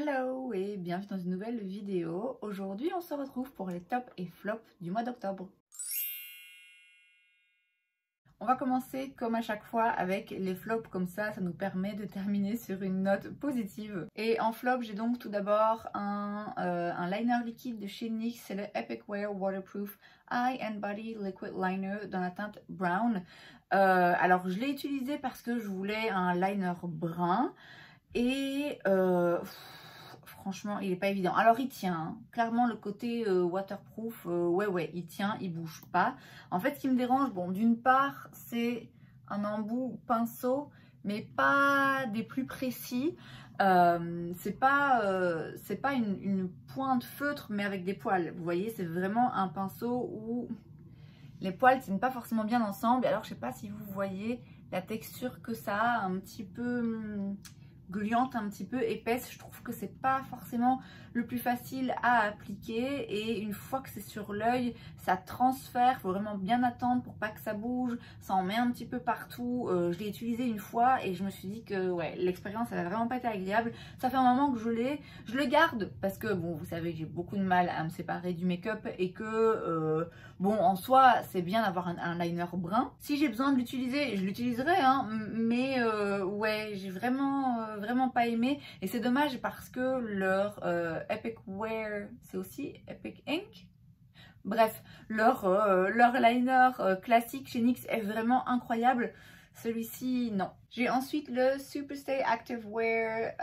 Hello et bienvenue dans une nouvelle vidéo. Aujourd'hui on se retrouve pour les tops et flops du mois d'octobre. On va commencer comme à chaque fois avec les flops, comme ça nous permet de terminer sur une note positive. Et en flop j'ai donc tout d'abord un liner liquide de chez NYX, c'est le Epic Wear Waterproof Eye and Body Liquid Liner dans la teinte Brown. Alors je l'ai utilisé parce que je voulais un liner brun et franchement il est pas évident. Alors il tient, hein. Clairement le côté waterproof, ouais il tient, il bouge pas. En fait ce qui me dérange, bon d'une part c'est un embout pinceau mais pas des plus précis. C'est pas une pointe feutre mais avec des poils. Vous voyez, c'est vraiment un pinceau où les poils tiennent pas forcément bien ensemble. Alors je sais pas si vous voyez la texture que ça a, un petit peu gluante, un petit peu épaisse. Je trouve que c'est pas forcément le plus facile à appliquer et une fois que c'est sur l'œil ça transfère. Il faut vraiment bien attendre pour pas que ça bouge, ça en met un petit peu partout. Je l'ai utilisé une fois et je me suis dit que ouais, l'expérience elle a vraiment pas été agréable. Ça fait un moment que je le garde parce que bon, vous savez, j'ai beaucoup de mal à me séparer du make-up et que bon, en soi c'est bien d'avoir un liner brun. Si j'ai besoin de l'utiliser, je l'utiliserai, hein, mais ouais, j'ai vraiment pas aimé et c'est dommage parce que leur Epic Wear, c'est aussi Epic Ink. Bref, leur liner classique chez NYX est vraiment incroyable. Celui-ci, non. J'ai ensuite le Superstay Active Wear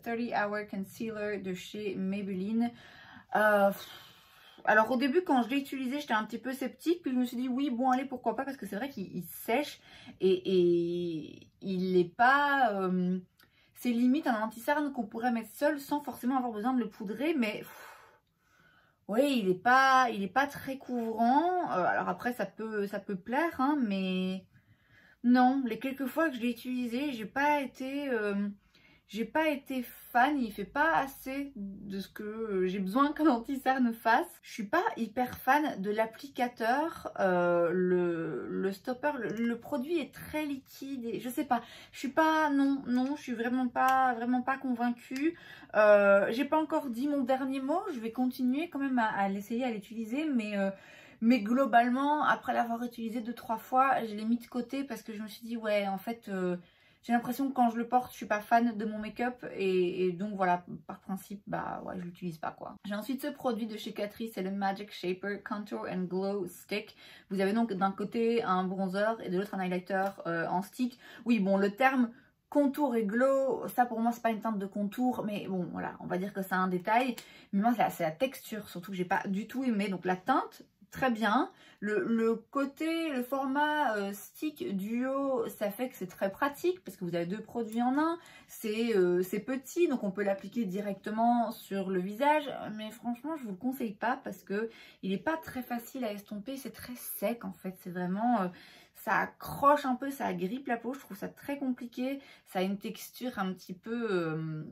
30 Hour Concealer de chez Maybelline. Alors au début quand je l'ai utilisé j'étais un petit peu sceptique, puis je me suis dit oui bon allez pourquoi pas, parce que c'est vrai qu'il sèche et il n'est pas... c'est limite un anti-cerne qu'on pourrait mettre seul sans forcément avoir besoin de le poudrer, mais... oui, il est pas très couvrant. Alors après ça peut plaire, hein, mais non, les quelques fois que je l'ai utilisé, j'ai pas été fan. Il fait pas assez de ce que j'ai besoin qu'un anti-cerne fasse. Je suis pas hyper fan de l'applicateur, le stopper. Le produit est très liquide et je sais pas. Je suis pas, non, je suis vraiment pas convaincue. J'ai pas encore dit mon dernier mot. Je vais continuer quand même à l'essayer, à l'utiliser, mais globalement, après l'avoir utilisé 2-3 fois, je l'ai mis de côté parce que je me suis dit ouais, en fait, j'ai l'impression que quand je le porte, je suis pas fan de mon make-up et donc voilà, par principe, bah ouais, je l'utilise pas quoi. J'ai ensuite ce produit de chez Catrice, c'est le Magic Shaper Contour and Glow Stick. Vous avez donc d'un côté un bronzer et de l'autre un highlighter en stick. Oui, bon, le terme contour et glow, ça pour moi c'est pas une teinte de contour, mais bon voilà, on va dire que c'est un détail. Mais moi c'est la texture surtout que j'ai pas du tout aimé. Donc la teinte, très bien. Le format stick duo, ça fait que c'est très pratique parce que vous avez deux produits en un. C'est petit, donc on peut l'appliquer directement sur le visage. Mais franchement, je vous le conseille pas parce que il n'est pas très facile à estomper. C'est très sec en fait. C'est vraiment... ça accroche un peu, ça agrippe la peau. Je trouve ça très compliqué. Ça a une texture un petit peu...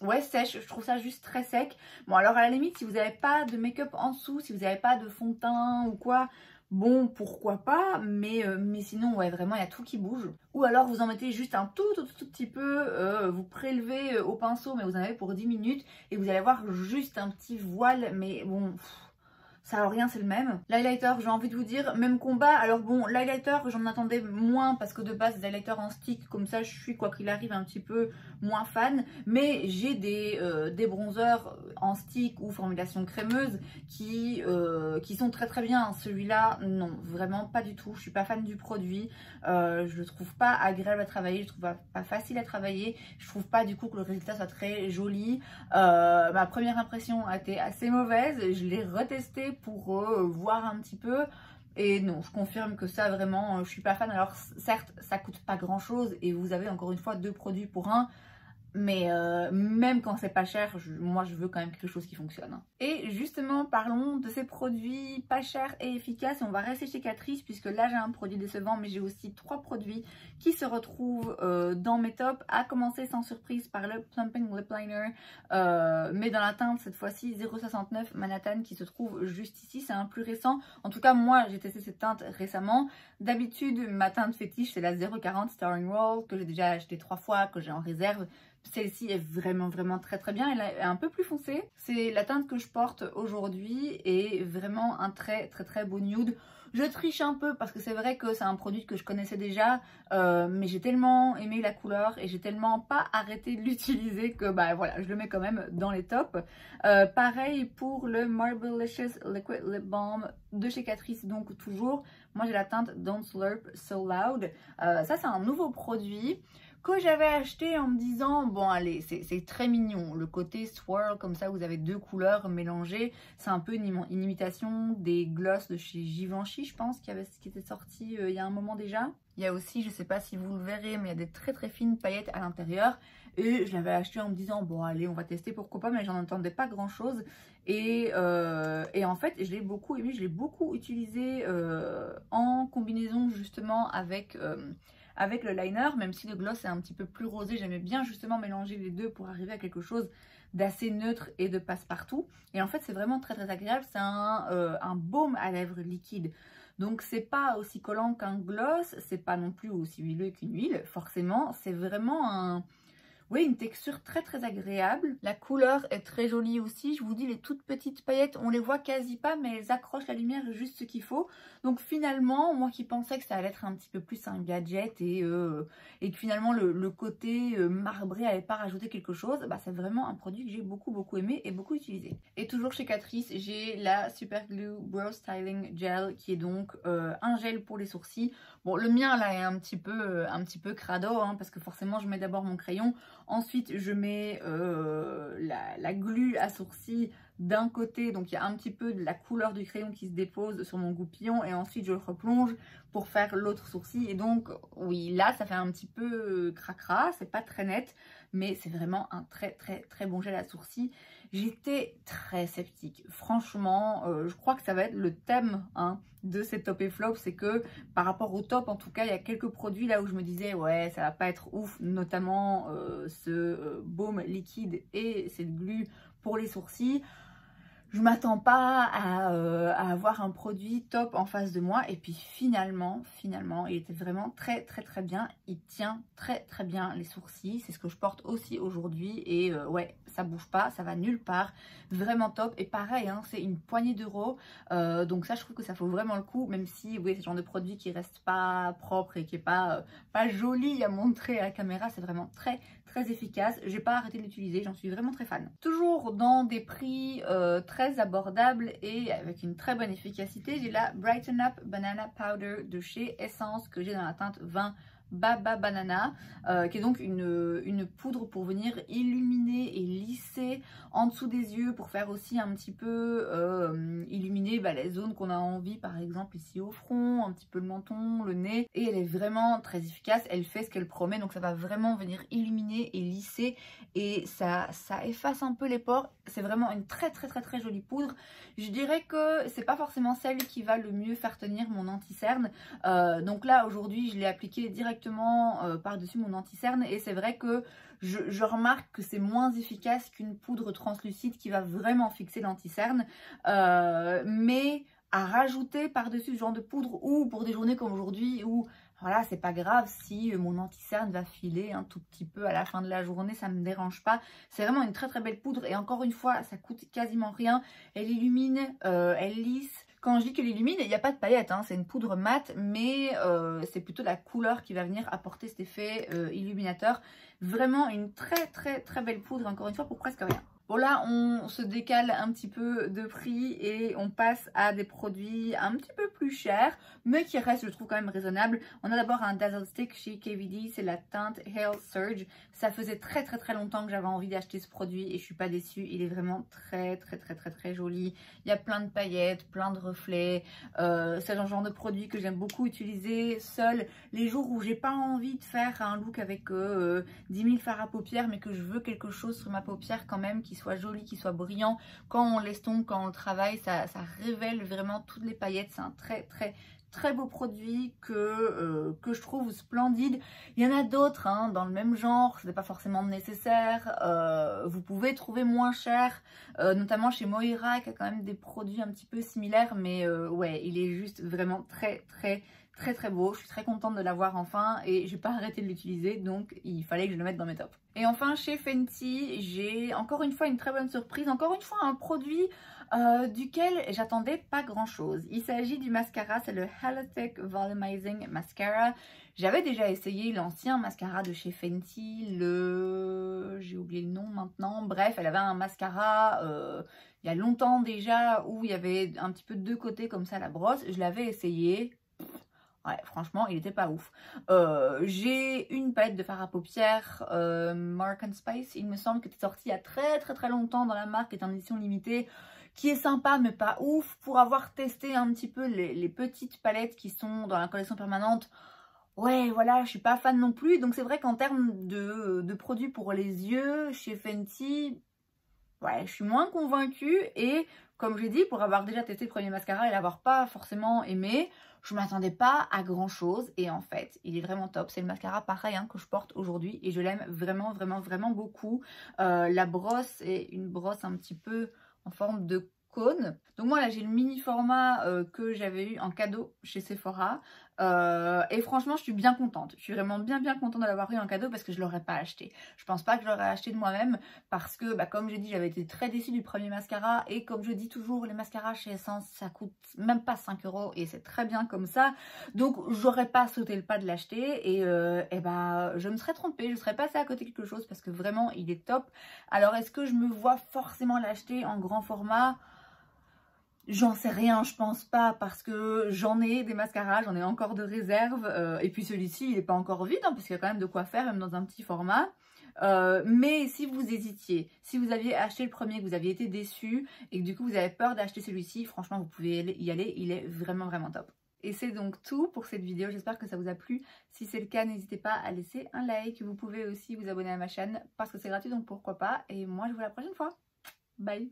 ouais, sèche, je trouve ça juste très sec. Bon, alors à la limite, si vous n'avez pas de make-up en dessous, si vous n'avez pas de fond de teint ou quoi, bon, pourquoi pas, mais sinon, ouais, vraiment, il y a tout qui bouge. Ou alors, vous en mettez juste un tout petit peu, vous prélevez au pinceau, mais vous en avez pour 10 minutes, et vous allez avoir juste un petit voile, mais bon... ça n'a rien, c'est le même. L'highlighter, j'ai envie de vous dire, même combat. Alors bon, l'highlighter, j'en attendais moins parce que de base, des highlighters en stick, comme ça, je suis, quoi qu'il arrive, un petit peu moins fan. Mais j'ai des bronzers en stick ou formulation crémeuse qui sont très bien. Celui-là, non, vraiment pas du tout. Je suis pas fan du produit. Je le trouve pas agréable à travailler. Je le trouve pas facile à travailler. Je trouve pas du coup que le résultat soit très joli. Ma première impression a été assez mauvaise. Je l'ai retesté pour voir un petit peu et non, je confirme que ça vraiment je suis pas fan. Alors certes ça coûte pas grand chose et vous avez encore une fois deux produits pour un, mais même quand c'est pas cher, moi je veux quand même quelque chose qui fonctionne. Et justement parlons de ces produits pas chers et efficaces. On va rester chez Catrice puisque là j'ai un produit décevant, mais j'ai aussi 3 produits qui se retrouvent dans mes tops. À commencer sans surprise par le Plumping Lip Liner, mais dans la teinte cette fois-ci 069 Manhattan qui se trouve juste ici. C'est un plus récent, en tout cas moi j'ai testé cette teinte récemment. D'habitude ma teinte fétiche c'est la 040 Starring Roll que j'ai déjà acheté 3 fois, que j'ai en réserve. Celle-ci est vraiment très très bien. Elle est un peu plus foncée. C'est la teinte que je porte aujourd'hui et vraiment un très beau nude. Je triche un peu parce que c'est vrai que c'est un produit que je connaissais déjà, mais j'ai tellement aimé la couleur et j'ai tellement pas arrêté de l'utiliser que bah voilà, je le mets quand même dans les tops. Pareil pour le Marblelicious Liquid Lip Balm de chez Catrice, donc toujours. Moi j'ai la teinte Don't Slurp So Loud. Ça c'est un nouveau produit que j'avais acheté en me disant bon allez c'est très mignon, le côté swirl comme ça, vous avez deux couleurs mélangées, c'est un peu une imitation des gloss de chez Givenchy je pense, qui était sorti il y a un moment déjà. Il y a aussi, je sais pas si vous le verrez, mais il y a des très fines paillettes à l'intérieur et je l'avais acheté en me disant bon allez on va tester pourquoi pas, mais j'en entendais pas grand chose et en fait je l'ai beaucoup aimé, je l'ai beaucoup utilisé en combinaison justement avec le liner, même si le gloss est un petit peu plus rosé, j'aimais bien justement mélanger les deux pour arriver à quelque chose d'assez neutre et de passe-partout. Et en fait c'est vraiment très agréable, c'est un baume à lèvres liquide. Donc c'est pas aussi collant qu'un gloss, c'est pas non plus aussi huileux qu'une huile, forcément, c'est vraiment oui, une texture très agréable. La couleur est très jolie aussi. Je vous dis, les toutes petites paillettes, on les voit quasi pas, mais elles accrochent la lumière juste ce qu'il faut. Donc finalement, moi qui pensais que ça allait être un petit peu plus un gadget et que finalement le côté marbré n'allait pas rajouter quelque chose, bah, c'est vraiment un produit que j'ai beaucoup aimé et beaucoup utilisé. Et toujours chez Catrice, j'ai la Super Glue Brow Styling Gel qui est donc un gel pour les sourcils. Bon, le mien là est un petit peu crado hein, parce que forcément je mets d'abord mon crayon. Ensuite, je mets la glu à sourcils d'un côté, donc il y a un petit peu de la couleur du crayon qui se dépose sur mon goupillon et ensuite je le replonge pour faire l'autre sourcil. Et donc, oui, là, ça fait un petit peu cracra, c'est pas très net, mais c'est vraiment un très bon gel à sourcils. J'étais très sceptique. Franchement, je crois que ça va être le thème hein, de ces top et flop. C'est que par rapport au top, en tout cas, il y a quelques produits là où je me disais ouais, ça va pas être ouf. Notamment ce baume liquide et cette glu pour les sourcils. Je m'attends pas à avoir un produit top en face de moi. Et puis finalement, il était vraiment très bien. Il tient très bien les sourcils. C'est ce que je porte aussi aujourd'hui. Et ouais, ça bouge pas, ça va nulle part. Vraiment top. Et pareil, hein, c'est une poignée d'euros. Donc ça, je trouve que ça vaut vraiment le coup. Même si, oui, c'est le genre de produit qui reste pas propre et qui est pas joli à montrer à la caméra. C'est vraiment très efficace. J'ai pas arrêté de l'utiliser, j'en suis vraiment très fan. Toujours dans des prix très abordables et avec une très bonne efficacité, j'ai la Brighten Up Banana Powder de chez Essence que j'ai dans la teinte 20 Baba Banana, qui est donc une poudre pour venir illuminer et lisser en dessous des yeux, pour faire aussi un petit peu illuminer les zones qu'on a envie, par exemple ici au front, un petit peu le menton, le nez. Et elle est vraiment très efficace, elle fait ce qu'elle promet, donc ça va vraiment venir illuminer et lisser et ça efface un peu les pores. C'est vraiment une très jolie poudre. Je dirais que c'est pas forcément celle qui va le mieux faire tenir mon anti-cerne. Donc là aujourd'hui je l'ai appliquée directement par-dessus mon anti-cerne et c'est vrai que je remarque que c'est moins efficace qu'une poudre translucide qui va vraiment fixer l'anti-cerne. Mais à rajouter par-dessus ce genre de poudre ou pour des journées comme aujourd'hui où voilà, c'est pas grave si mon anti-cerne va filer un tout petit peu à la fin de la journée, ça me dérange pas. C'est vraiment une très belle poudre et encore une fois, ça coûte quasiment rien. Elle illumine, elle lisse. Quand je dis qu'elle illumine, il n'y a pas de paillettes, hein, c'est une poudre mate, mais c'est plutôt la couleur qui va venir apporter cet effet illuminateur. Vraiment une très belle poudre, encore une fois, pour presque rien. Bon là, on se décale un petit peu de prix et on passe à des produits un petit peu plus chers, mais qui restent, je trouve, quand même raisonnables. On a d'abord un Dazzle Stick chez KVD, c'est la teinte Hail Surge. Ça faisait très longtemps que j'avais envie d'acheter ce produit et je suis pas déçue. Il est vraiment très joli. Il y a plein de paillettes, plein de reflets. C'est le genre de produit que j'aime beaucoup utiliser seul les jours où j'ai pas envie de faire un look avec 10 000 fards à paupières, mais que je veux quelque chose sur ma paupière quand même qui soit joli, qui soit brillant. Quand on l'estompe, quand on le travaille, ça révèle vraiment toutes les paillettes. C'est un très très beau produit que je trouve splendide. Il y en a d'autres hein, dans le même genre, ce n'est pas forcément nécessaire. Vous pouvez trouver moins cher, notamment chez Moira qui a quand même des produits un petit peu similaires. Mais ouais, il est juste vraiment très beau. Je suis très contente de l'avoir enfin et j'ai pas arrêté de l'utiliser, donc il fallait que je le mette dans mes tops. Et enfin chez Fenty, j'ai encore une fois une très bonne surprise, encore une fois un produit duquel j'attendais pas grand chose. Il s'agit du mascara, c'est le Hello-Tech Volumizing Mascara. J'avais déjà essayé l'ancien mascara de chez Fenty, j'ai oublié le nom maintenant, bref, elle avait un mascara il y a longtemps déjà où il y avait un petit peu de deux côtés comme ça la brosse, je l'avais essayé. Ouais, franchement, il était pas ouf. J'ai une palette de fard à paupières Mark & Spice, il me semble, qui était sortie il y a très longtemps dans la marque, qui est en édition limitée, qui est sympa mais pas ouf. Pour avoir testé un petit peu les petites palettes qui sont dans la collection permanente, ouais, voilà, je suis pas fan non plus. Donc c'est vrai qu'en termes de produits pour les yeux, chez Fenty, ouais, je suis moins convaincue. Et comme j'ai dit, pour avoir déjà testé le premier mascara et l'avoir pas forcément aimé, je m'attendais pas à grand chose. Et en fait, il est vraiment top. C'est le mascara pareil hein, que je porte aujourd'hui et je l'aime vraiment beaucoup. La brosse est une brosse un petit peu en forme de cône. Donc moi là j'ai le mini format que j'avais eu en cadeau chez Sephora et franchement je suis bien contente. Je suis vraiment bien contente de l'avoir eu en cadeau parce que je l'aurais pas acheté. Je pense pas que je l'aurais acheté de moi-même parce que bah, comme j'ai dit, j'avais été très déçue du premier mascara et comme je dis toujours, les mascaras chez Essence ça coûte même pas 5 € et c'est très bien comme ça. Donc j'aurais pas sauté le pas de l'acheter et bah je me serais trompée, je serais passée à côté de quelque chose parce que vraiment il est top. Alors est-ce que je me vois forcément l'acheter en grand format ? J'en sais rien, je pense pas, parce que j'en ai des mascaras, j'en ai encore de réserve, et puis celui-ci il n'est pas encore vide, hein, parce qu'il y a quand même de quoi faire, même dans un petit format. Mais si vous hésitiez, si vous aviez acheté le premier, que vous aviez été déçu, et que du coup vous avez peur d'acheter celui-ci, franchement vous pouvez y aller, il est vraiment top. Et c'est donc tout pour cette vidéo, j'espère que ça vous a plu. Si c'est le cas, n'hésitez pas à laisser un like, vous pouvez aussi vous abonner à ma chaîne, parce que c'est gratuit, donc pourquoi pas. Et moi je vous dis à la prochaine fois, bye.